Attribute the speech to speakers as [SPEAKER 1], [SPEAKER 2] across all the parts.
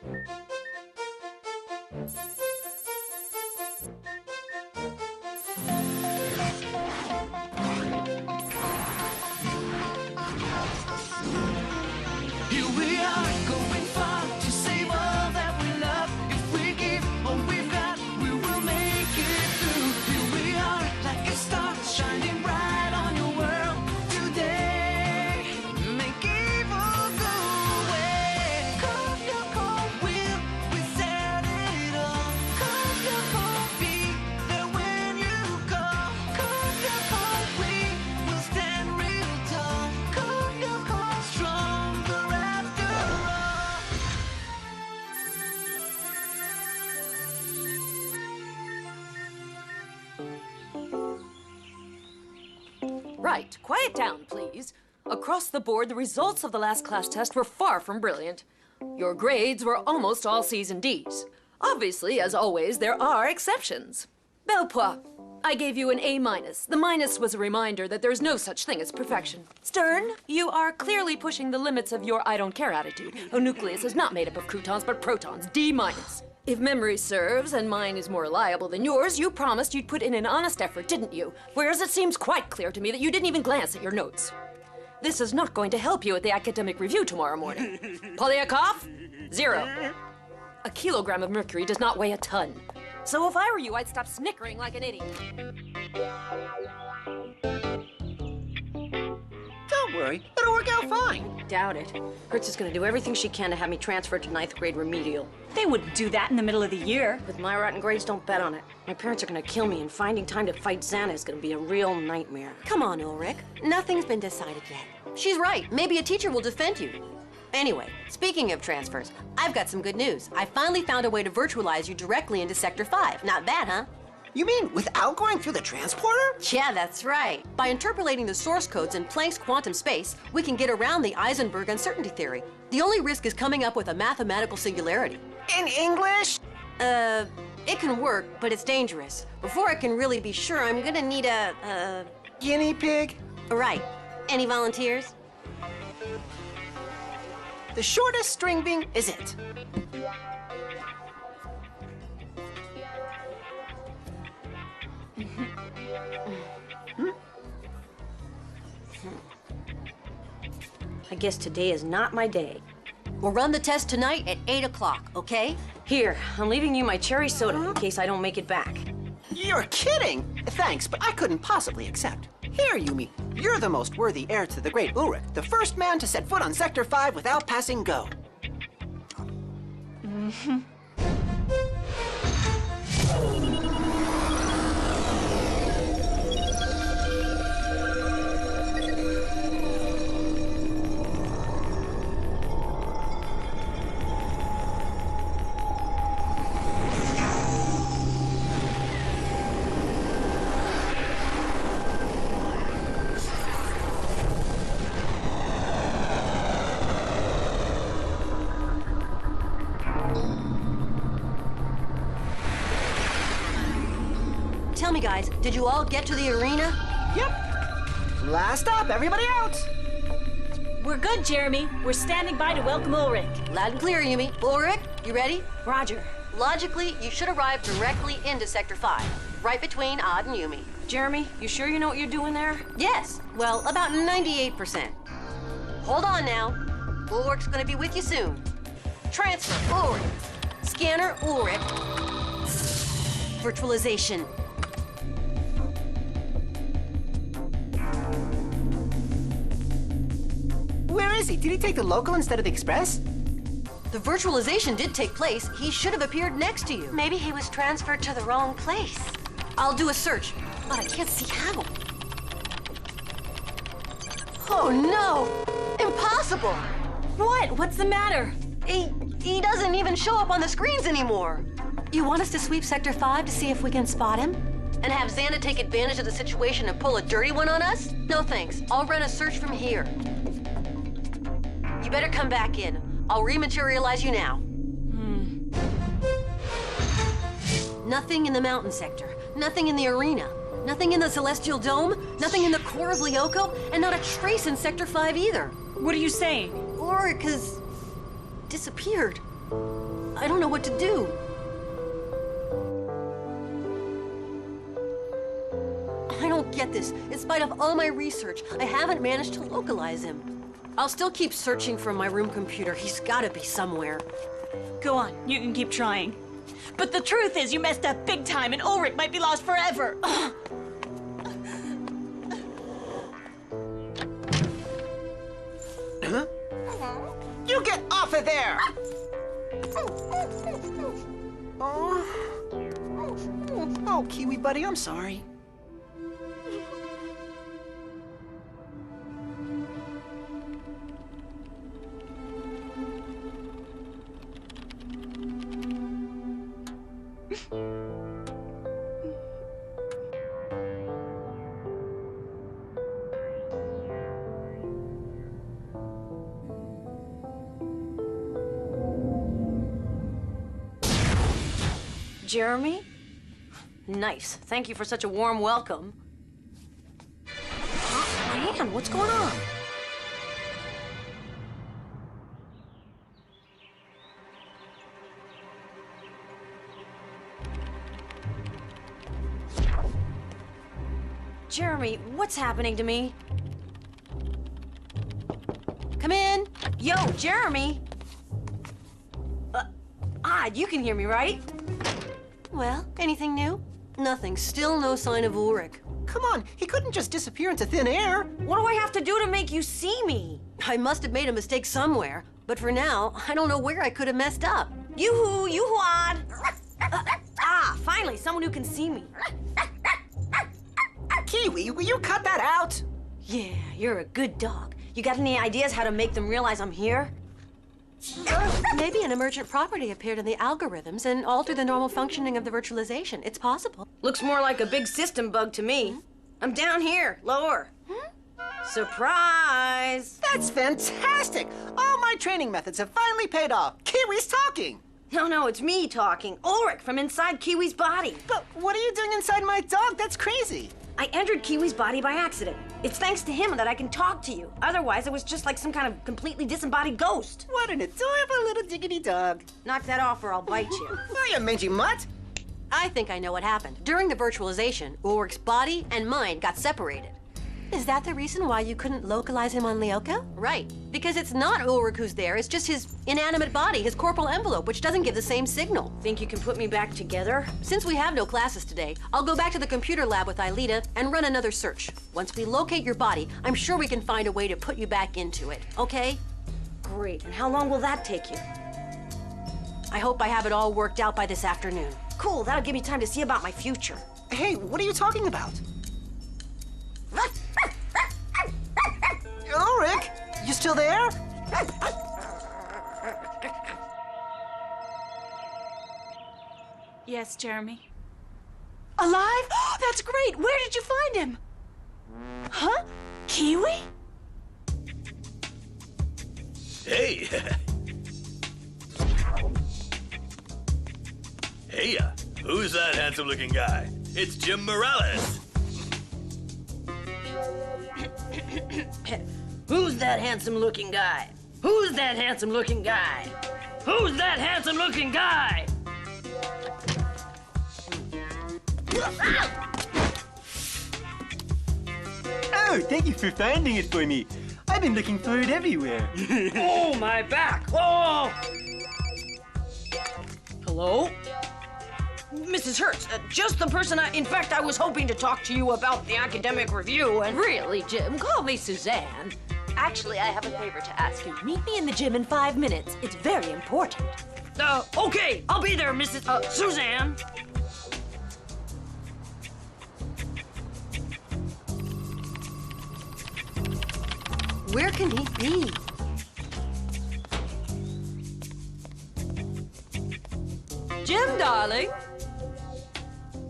[SPEAKER 1] Here we are, going far to save all that we love. If we give all we've got, we will make it through. Here we are, like a star, shining bright on your world today. Make evil go away. Come your cold will, we set it all. Come your cold, be there when you call. Come your cold, we will stand real tall. Come your cold, stronger after all.
[SPEAKER 2] Right, quiet down, please. Across the board, the results of the last class test were far from brilliant. Your grades were almost all C's and D's. Obviously, as always, there are exceptions. Belpois, I gave you an A-. The minus was a reminder that there's no such thing as perfection. Stern, you are clearly pushing the limits of your I don't care attitude. A nucleus is not made up of croutons, but protons, D-. If memory serves, and mine is more reliable than yours, you promised you'd put in an honest effort, didn't you? Whereas it seems quite clear to me that you didn't even glance at your notes. This is not going to help you at the academic review tomorrow morning. Polyakov? 0. A kilogram of mercury does not weigh a ton. So if I were you, I'd stop snickering like an idiot.
[SPEAKER 3] Don't worry, it'll work out fine.
[SPEAKER 4] Doubt it. Hertz is gonna do everything she can to have me transferred to 9th grade remedial.
[SPEAKER 5] They wouldn't do that in the middle of the year.
[SPEAKER 4] With my rotten grades, don't bet on it. My parents are gonna kill me, and finding time to fight XANA is gonna be a real nightmare.
[SPEAKER 6] Come on, Ulrich. Nothing's been decided yet. She's right. Maybe a teacher will defend you. Anyway, speaking of transfers, I've got some good news. I finally found a way to virtualize you directly into Sector 5. Not bad, huh?
[SPEAKER 3] You mean without going through the transporter?
[SPEAKER 6] Yeah, that's right. By interpolating the source codes in Planck's quantum space, we can get around the Heisenberg uncertainty theory. The only risk is coming up with a mathematical singularity.
[SPEAKER 3] In English?
[SPEAKER 6] It can work, but it's dangerous. Before I can really be sure, I'm gonna need a
[SPEAKER 3] Guinea pig?
[SPEAKER 6] Right. Any volunteers?
[SPEAKER 3] The shortest string being is it.
[SPEAKER 4] I guess today is not my day.
[SPEAKER 6] We'll run the test tonight at 8 o'clock, okay?
[SPEAKER 4] Here, I'm leaving you my cherry soda in case I don't make it back.
[SPEAKER 3] You're kidding! Thanks, but I couldn't possibly accept. Here, Yumi, you're the most worthy heir to the great Ulrich, the first man to set foot on Sector 5 without passing go.
[SPEAKER 6] Tell me, guys, did you all get to the arena?
[SPEAKER 3] Yep. Last stop, everybody out!
[SPEAKER 5] We're good, Jeremy. We're standing by to welcome Ulrich.
[SPEAKER 6] Loud and clear, Yumi. Ulrich, you ready?
[SPEAKER 5] Roger.
[SPEAKER 6] Logically, you should arrive directly into Sector 5, right between Odd and Yumi.
[SPEAKER 4] Jeremy, you sure you know what you're doing there?
[SPEAKER 6] Yes, well, about 98%. Hold on now. Ulrich's gonna be with you soon. Transfer, Ulrich. Scanner, Ulrich. Virtualization.
[SPEAKER 3] Where is he? Did he take the local instead of the express?
[SPEAKER 6] The virtualization did take place. He should have appeared next to you.
[SPEAKER 7] Maybe he was transferred to the wrong place.
[SPEAKER 6] I'll do a search, but I can't see how. Oh no! Impossible!
[SPEAKER 5] What? What's the matter?
[SPEAKER 6] He doesn't even show up on the screens anymore. You want us to sweep Sector 5 to see if we can spot him? And have XANA take advantage of the situation and pull a dirty one on us? No thanks. I'll run a search from here. You better come back in. I'll rematerialize you now. Nothing in the mountain sector. Nothing in the arena. Nothing in the celestial dome. Nothing in the core of LYOKO. And not a trace in Sector 5 either.
[SPEAKER 5] What are you saying?
[SPEAKER 6] Ulrich has disappeared. I don't know what to do. I don't get this. In spite of all my research, I haven't managed to localize him. I'll still keep searching from my room computer. He's gotta be somewhere.
[SPEAKER 5] Go on, you can keep trying. But the truth is, you messed up big time, and Ulrich might be lost forever.
[SPEAKER 3] Huh? You get off of there! Oh, Kiwi buddy, I'm sorry.
[SPEAKER 4] Jeremy? Nice. Thank you for such a warm welcome. My hand, what's going on? Jeremy, what's happening to me?
[SPEAKER 6] Come in.
[SPEAKER 4] Yo, Jeremy! Odd, you can hear me, right?
[SPEAKER 6] Well, anything new? Nothing. Still no sign of Ulrich.
[SPEAKER 3] Come on, he couldn't just disappear into thin air.
[SPEAKER 4] What do I have to do to make you see me?
[SPEAKER 6] I must have made a mistake somewhere. But for now, I don't know where I could have messed up.
[SPEAKER 4] Yoo-hoo, yoo-hoo, Odd! Finally, someone who can see me.
[SPEAKER 3] Kiwi, will you cut that out?
[SPEAKER 4] Yeah, you're a good dog. You got any ideas how to make them realize I'm here?
[SPEAKER 6] Maybe an emergent property appeared in the algorithms and altered the normal functioning of the virtualization. It's possible.
[SPEAKER 4] Looks more like a big system bug to me. I'm down here, lower. Surprise!
[SPEAKER 3] That's fantastic! All my training methods have finally paid off. Kiwi's talking!
[SPEAKER 4] No, it's me talking. Ulrich from inside Kiwi's body.
[SPEAKER 3] But what are you doing inside my dog? That's crazy!
[SPEAKER 4] I entered Kiwi's body by accident. It's thanks to him that I can talk to you. Otherwise, it was just like some kind of completely disembodied ghost.
[SPEAKER 3] What an adorable little diggity dog.
[SPEAKER 4] Knock that off or I'll bite you.
[SPEAKER 3] Oh, you mangy mutt!
[SPEAKER 6] I think I know what happened. During the virtualization, Ulrich's body and mind got separated. Is that the reason why you couldn't localize him on LYOKO? Right. Because it's not Ulrich who's there, it's just his inanimate body, his corporal envelope, which doesn't give the same signal.
[SPEAKER 4] Think you can put me back together?
[SPEAKER 6] Since we have no classes today, I'll go back to the computer lab with Aelita and run another search. Once we locate your body, I'm sure we can find a way to put you back into it, okay?
[SPEAKER 4] Great. And how long will that take you?
[SPEAKER 6] I hope I have it all worked out by this afternoon.
[SPEAKER 4] Cool, that'll give me time to see about my future.
[SPEAKER 3] Hey, what are you talking about? Ulrich, you still there?
[SPEAKER 5] Yes, Jeremy.
[SPEAKER 6] Alive? Oh, that's great! Where did you find him?
[SPEAKER 5] Huh? Kiwi?
[SPEAKER 8] Hey! Hey, who's that handsome-looking guy? It's Jim Morales.
[SPEAKER 4] Who's that handsome-looking guy? Who's that handsome-looking guy? Who's that handsome-looking guy?
[SPEAKER 9] Oh, thank you for finding it for me. I've been looking for it everywhere.
[SPEAKER 4] Oh, my back! Oh! Hello? Mrs. Hertz, just the person in fact, I was hoping to talk to you about the academic review and...
[SPEAKER 2] Really, Jim? Call me Suzanne. Actually, I have a favor to ask you. Meet me in the gym in 5 minutes. It's very important.
[SPEAKER 4] Okay, I'll be there, Mrs. Suzanne.
[SPEAKER 6] Where can he be?
[SPEAKER 2] Jim, darling.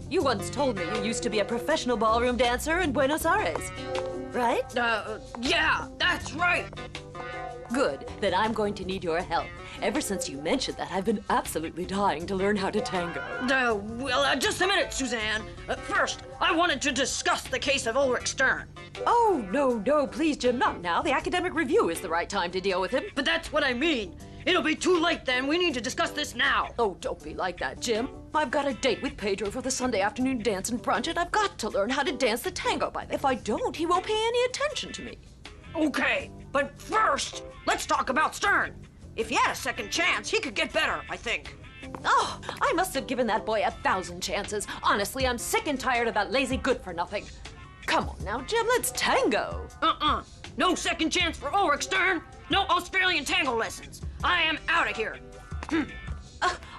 [SPEAKER 2] You once told me you used to be a professional ballroom dancer in Buenos Aires, right?
[SPEAKER 4] Yeah, that's right.
[SPEAKER 2] Good. Then I'm going to need your help. Ever since you mentioned that, I've been absolutely dying to learn how to tango.
[SPEAKER 4] Just a minute, Suzanne. First, I wanted to discuss the case of Ulrich Stern.
[SPEAKER 2] Oh, no, please, Jim, not now. The academic review is the right time to deal with him.
[SPEAKER 4] But that's what I mean. It'll be too late then. We need to discuss this now.
[SPEAKER 2] Oh, don't be like that, Jim. I've got a date with Pedro for the Sunday afternoon dance and brunch, and I've got to learn how to dance the tango by then. If I don't, he won't pay any attention to me.
[SPEAKER 4] Okay, but first, let's talk about Stern. If he had a second chance, he could get better, I think.
[SPEAKER 2] Oh, I must have given that boy 1,000 chances. Honestly, I'm sick and tired of that lazy good-for-nothing. Come on now, Jim, let's tango.
[SPEAKER 4] No second chance for Ulrich Stern. No Australian tango lessons. I am out of here.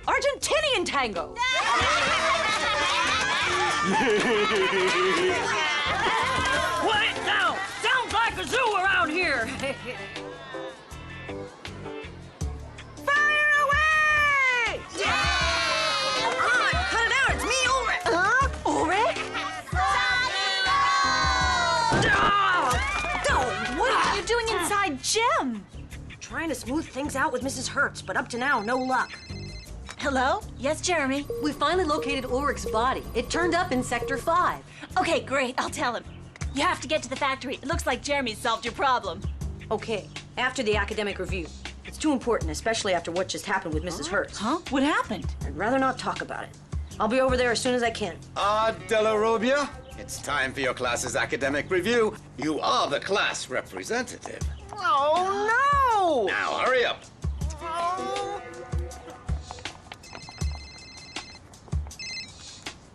[SPEAKER 2] Argentinian tango.
[SPEAKER 4] Quiet down. Sounds like a zoo around here. Fire away! Cut it out. It's me, Ulrich.
[SPEAKER 6] Ulrich?
[SPEAKER 5] What are you doing inside Jim?
[SPEAKER 4] Trying to smooth things out with Mrs. Hertz, but up to now, no luck.
[SPEAKER 5] Hello? Yes, Jeremy?
[SPEAKER 6] We finally located Ulrich's body. It turned up in Sector 5.
[SPEAKER 5] Okay, great. I'll tell him. You have to get to the factory. It looks like Jeremy solved your problem.
[SPEAKER 4] Okay, after the academic review. It's too important, especially after what just happened with Mrs. Hertz.
[SPEAKER 5] Huh? What happened?
[SPEAKER 4] I'd rather not talk about it. I'll be over there as soon as I can.
[SPEAKER 10] Della Robbia, it's time for your class's academic review. You are the class representative.
[SPEAKER 3] Oh, no!
[SPEAKER 10] Now, hurry up.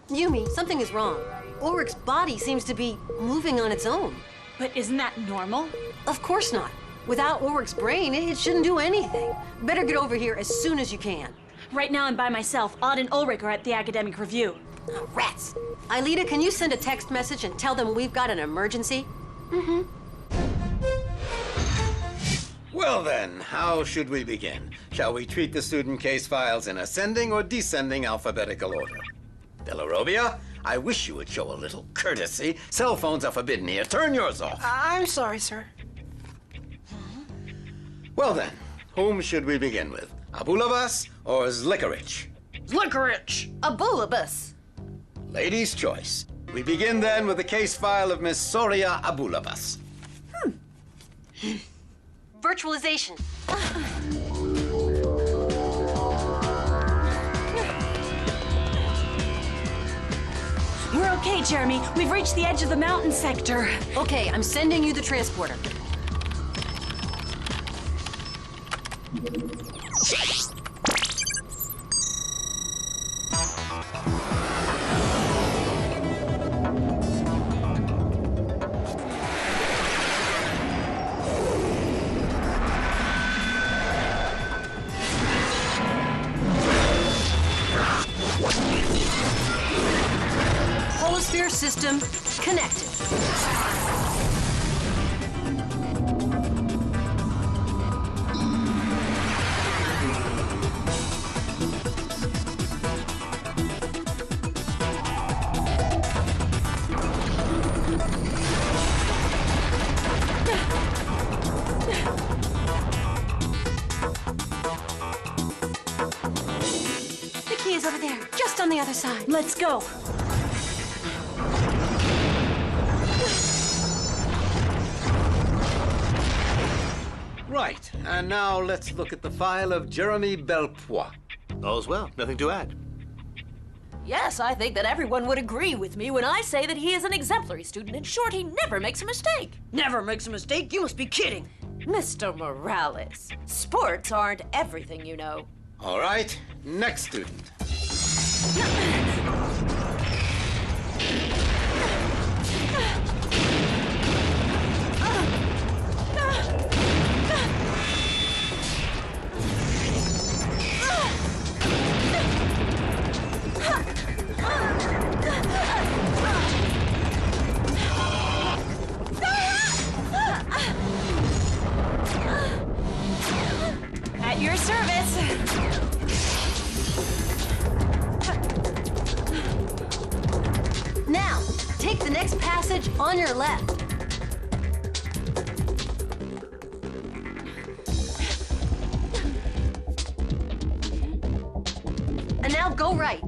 [SPEAKER 6] Yumi, something is wrong. Ulrich's body seems to be moving on its own.
[SPEAKER 5] But isn't that normal?
[SPEAKER 6] Of course not. Without Ulrich's brain, it shouldn't do anything. Better get over here as soon as you can.
[SPEAKER 5] Right now I'm by myself. Odd and Ulrich are at the academic review.
[SPEAKER 6] Oh, rats! Aelita, can you send a text message and tell them we've got an emergency?
[SPEAKER 10] Well then, how should we begin? Shall we treat the student case files in ascending or descending alphabetical order? Della Robbia, I wish you would show a little courtesy. Cell phones are forbidden here. Turn yours off.
[SPEAKER 3] I'm sorry, sir.
[SPEAKER 10] Well then, whom should we begin with? Abulabas or Zlikarich?
[SPEAKER 4] Licorice!
[SPEAKER 2] Abulabus.
[SPEAKER 10] Lady's choice. We begin then with the case file of Miss Soria Abulabas.
[SPEAKER 6] Virtualization.
[SPEAKER 5] We're okay, Jeremy. We've reached the edge of the mountain sector.
[SPEAKER 6] Okay, I'm sending you the transporter. Holosphere system connected. The key is over there, just on the other side.
[SPEAKER 5] Let's go.
[SPEAKER 10] Right, and now let's look at the file of Jeremy Belpois.
[SPEAKER 8] All's well. Nothing to add.
[SPEAKER 2] Yes, I think that everyone would agree with me when I say that he is an exemplary student. In short, he never makes a mistake.
[SPEAKER 4] Never makes a mistake. You must be kidding.
[SPEAKER 2] Mr. Morales, sports aren't everything, you know.
[SPEAKER 10] All right, next student.
[SPEAKER 5] At your service.
[SPEAKER 6] Now, take the next passage on your left. And now go right.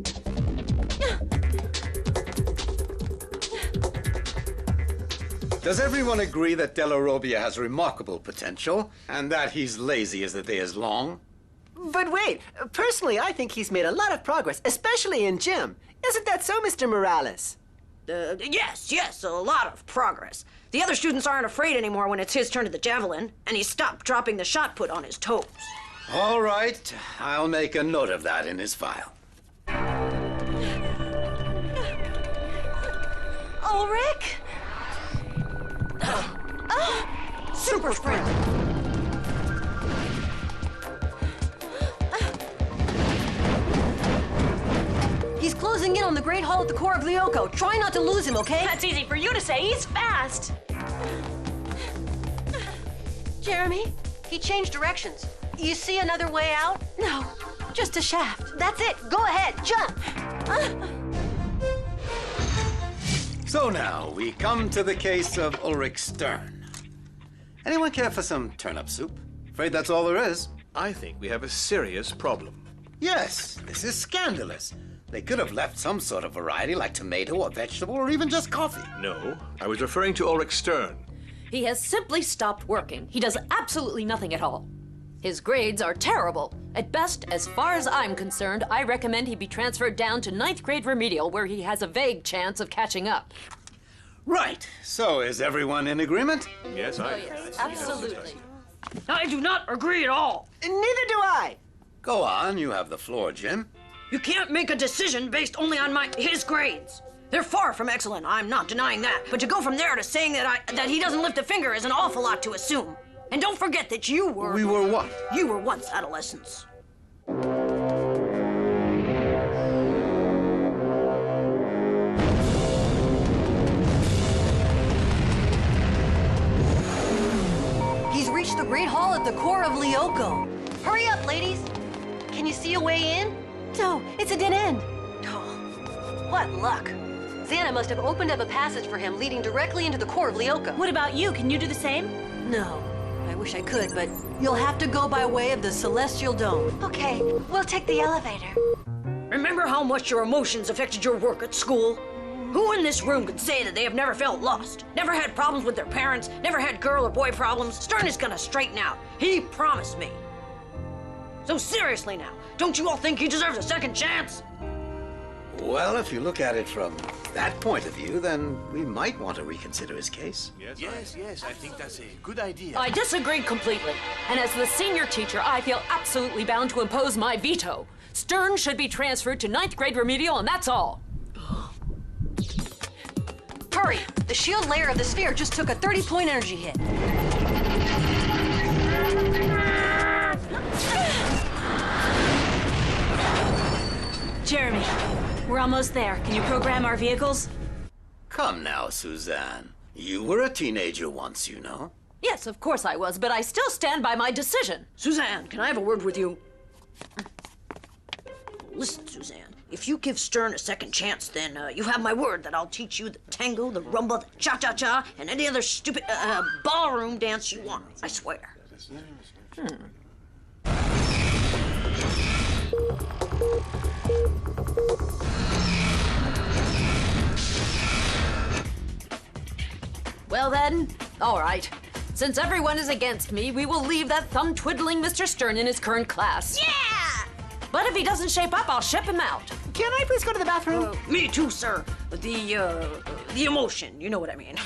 [SPEAKER 10] Does everyone agree that Della Robbia has remarkable potential, and that he's lazy as the day is long?
[SPEAKER 3] But wait, personally, I think he's made a lot of progress, especially in gym. Isn't that so, Mr. Morales?
[SPEAKER 4] Yes, a lot of progress. The other students aren't afraid anymore when it's his turn to the javelin, and he stopped dropping the shot put on his toes.
[SPEAKER 10] All right, I'll make a note of that in his file.
[SPEAKER 6] Ulrich?
[SPEAKER 4] Super sprint!
[SPEAKER 6] He's closing in on the Great Hall at the core of LYOKO. Try not to lose him, okay?
[SPEAKER 5] That's easy for you to say. He's fast.
[SPEAKER 6] Jeremy, he changed directions. You see another way out? No, just a shaft. That's it. Go ahead, jump.
[SPEAKER 10] So now, we come to the case of Ulrich Stern. Anyone care for some turnip soup? Afraid that's all there is.
[SPEAKER 11] I think we have a serious problem.
[SPEAKER 10] Yes, this is scandalous. They could have left some sort of variety like tomato or vegetable or even just coffee.
[SPEAKER 11] No, I was referring to Ulrich Stern.
[SPEAKER 2] He has simply stopped working. He does absolutely nothing at all. His grades are terrible. At best, as far as I'm concerned, I recommend he be transferred down to 9th grade remedial where he has a vague chance of catching up.
[SPEAKER 10] Right, so is everyone in agreement?
[SPEAKER 11] Yes,
[SPEAKER 2] Absolutely.
[SPEAKER 4] I do not agree at all.
[SPEAKER 3] Neither do I.
[SPEAKER 10] Go on, you have the floor, Jim.
[SPEAKER 4] You can't make a decision based only on his grades. They're far from excellent, I'm not denying that. But to go from there to saying that he doesn't lift a finger is an awful lot to assume. And don't forget that you were...
[SPEAKER 10] We were what?
[SPEAKER 4] You were once adolescents.
[SPEAKER 6] He's reached the Great Hall at the core of LYOKO. Hurry up, ladies. Can you see a way in? No, it's a dead end. Oh, what luck. XANA must have opened up a passage for him leading directly into the core of LYOKO.
[SPEAKER 5] What about you? Can you do the same?
[SPEAKER 6] No, I wish I could, but you'll have to go by way of the Celestial Dome.
[SPEAKER 7] Okay, we'll take the elevator.
[SPEAKER 4] Remember how much your emotions affected your work at school? Who in this room could say that they have never felt lost, never had problems with their parents, never had girl or boy problems? Stern is gonna straighten out. He promised me. So seriously now, don't you all think he deserves a second chance?
[SPEAKER 10] Well, if you look at it from that point of view, then we might want to reconsider his case.
[SPEAKER 11] Yes, I think that's a good idea.
[SPEAKER 2] I disagree completely. And as the senior teacher, I feel absolutely bound to impose my veto. Stern should be transferred to 9th grade remedial, and that's all.
[SPEAKER 6] Hurry! The shield layer of the sphere just took a 30-point energy hit.
[SPEAKER 5] Jeremy, we're almost there. Can you program our vehicles?
[SPEAKER 10] Come now, Suzanne. You were a teenager once, you know.
[SPEAKER 2] Yes, of course I was, but I still stand by my decision.
[SPEAKER 4] Suzanne, can I have a word with you? Listen, Suzanne, if you give Stern a second chance, then you have my word that I'll teach you the tango, the rumba, the cha-cha-cha, and any other stupid ballroom dance you want. I swear.
[SPEAKER 2] Well then, all right. Since everyone is against me, we will leave that thumb-twiddling Mr. Stern in his current class.
[SPEAKER 4] Yeah!
[SPEAKER 2] But if he doesn't shape up, I'll ship him out.
[SPEAKER 3] Can I please go to the bathroom?
[SPEAKER 4] Me too, sir. The emotion, you know what I mean.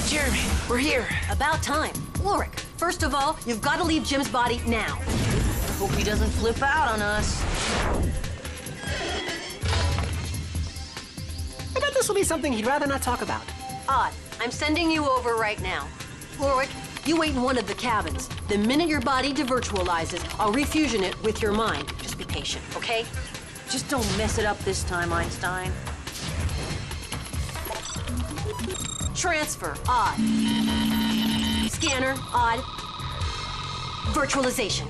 [SPEAKER 4] Jeremy, we're here.
[SPEAKER 6] About time. Ulrich, first of all, you've got to leave Jim's body now.
[SPEAKER 4] Hope he doesn't flip out on us.
[SPEAKER 3] I bet this will be something he'd rather not talk about.
[SPEAKER 6] Odd. I'm sending you over right now. Ulrich, you wait in one of the cabins. The minute your body devirtualizes, I'll refusion it with your mind. Just be patient, okay?
[SPEAKER 4] Just don't mess it up this time, Einstein.
[SPEAKER 6] Transfer, odd. Scanner, odd. Virtualization.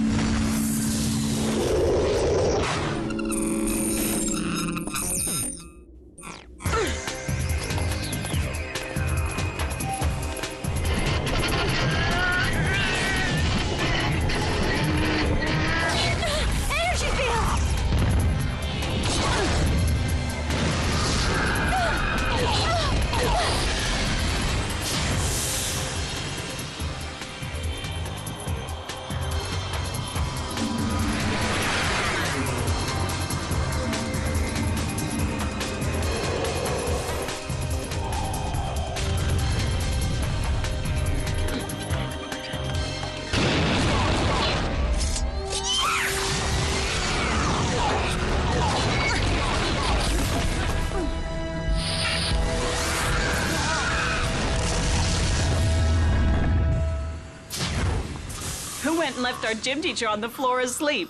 [SPEAKER 5] Who went and left our gym teacher on the floor asleep?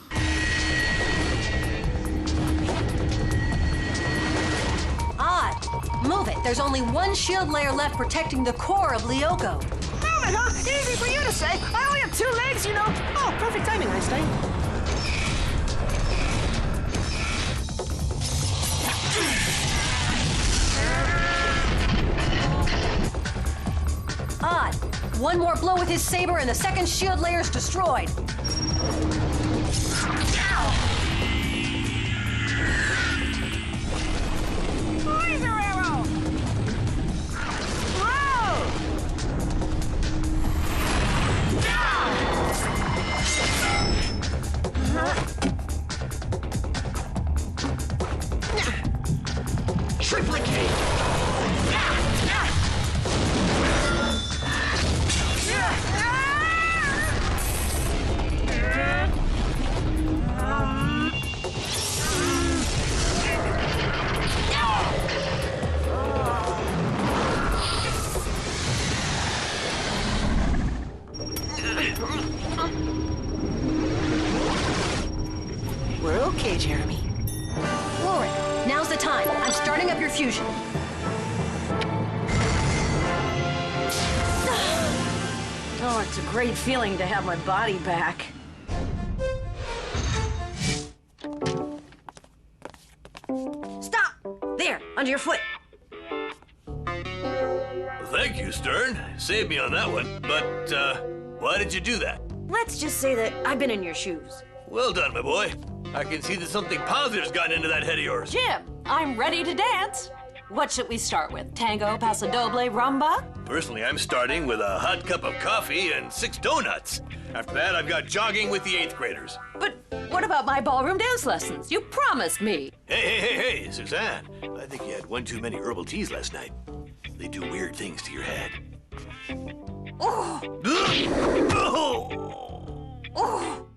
[SPEAKER 6] Odd. Move it. There's only one shield layer left protecting the core of LYOKO.
[SPEAKER 3] Move it, huh? Easy for you to say. I only have 2 legs, you know. Oh, perfect timing, Einstein.
[SPEAKER 6] Odd. One more blow with his saber and the second shield layer's destroyed.
[SPEAKER 3] Laser arrow! Whoa! Triplicate! We're okay, Jeremy.
[SPEAKER 6] Ulrich, now's the time. I'm starting up your fusion.
[SPEAKER 4] Oh, it's a great feeling to have my body back. Stop! There, under your foot.
[SPEAKER 8] Thank you, Stern. Saved me on that one. But, why did you do that?
[SPEAKER 4] Let's just say that I've been in your shoes.
[SPEAKER 8] Well done, my boy. I can see that something positive's gotten into that head of yours.
[SPEAKER 2] Jim, I'm ready to dance. What should we start with? Tango, paso doble, rumba?
[SPEAKER 8] Personally, I'm starting with a hot cup of coffee and 6 donuts. After that, I've got jogging with the 8th graders.
[SPEAKER 2] But what about my ballroom dance lessons? You promised me.
[SPEAKER 8] Hey, Suzanne. I think you had one too many herbal teas last night. They do weird things to your head.
[SPEAKER 2] Oh.
[SPEAKER 8] Oh.
[SPEAKER 2] Oh.